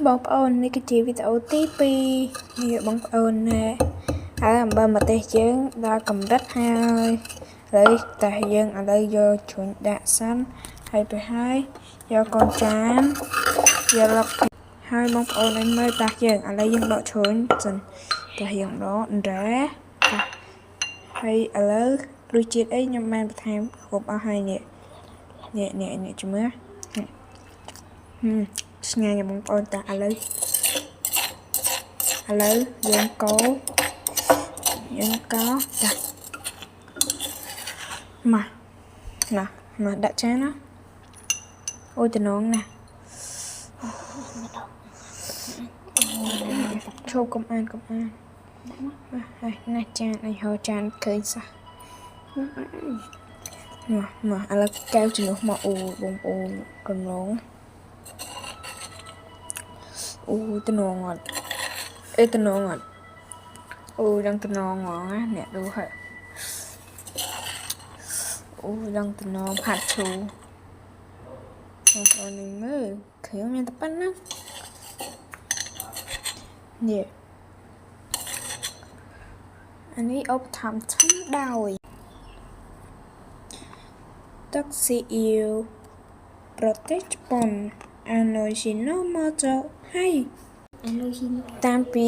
បងប្អូននេះគឺជាវីដេអូទី2នេះបងប្អូនណែហើយអំបិលម្ទេសយើងដល់កម្រិតហើយឥឡូវតែយើងឥឡូវយកជ្រុញដាក់សិនហើយទៅហើយយកកូនចានយកលុកហើយបងប្អូនឲ្យមើលតាយើងឥឡូវយើងដកជ្រុញសិនតាយើងដករ៉ែហើយឥឡូវរសជាតិអីខ្ញុំបានបន្ថែមគ្រប់អស់ហើយនេះជំនឿឆ្ងាញ់បងប្អូនតាឥឡូវយើងកោតាមកដាក់ចានណាអូយតំណងណាឈប់កុំអានហើយណាចានឲ្យហៅចានឃើញសោះមកឥឡូវកែវជំនួសមកអូបងប្អូនតំណងអូតំណងអត់តំណងអត់អូយ៉ាងតំណងហ្មងណាអ្នកดูហើយអូយ៉ាងតំណងផាត់ឈូបងប្អូននឹងមើលគ្រឿងមានតែប៉ុណ្ណានេះអានេះឧបត្ថម្ភដោយទឹកស៊ីអ៊ីវប្រទេសជប៉ុនអាណូស៊ីណូម៉ូតូហើយតាមពី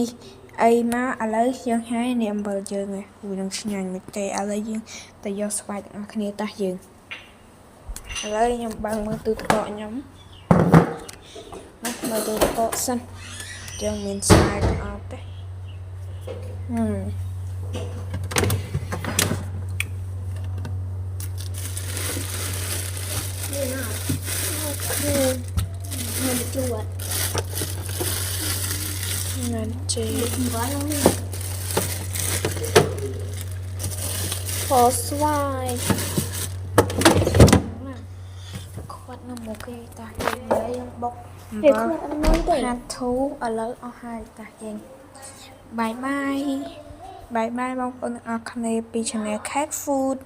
អីមកឥឡូវយើងហើយនេះអំបិលយើងហ្នឹងនឹងឆ្ងាញ់មែនទេឥឡូវយើងទៅយកស្វាយទាំងអស់គ្នាតាយើងឥឡូវខ្ញុំបើកមើលទូទឹកកកខ្ញុំមើលទូទឹកកកសិនយើងមានស្វាយទាំងអស់ទេmình chuột ngon chị quá luôn đi phở xoài khoát nó một cái ta lấy bọc để không ăn ngonទេ hạt thú ở lớn ở hai ta dành bye bye បងប្អូនអរគ្នាពី Channel Cat Food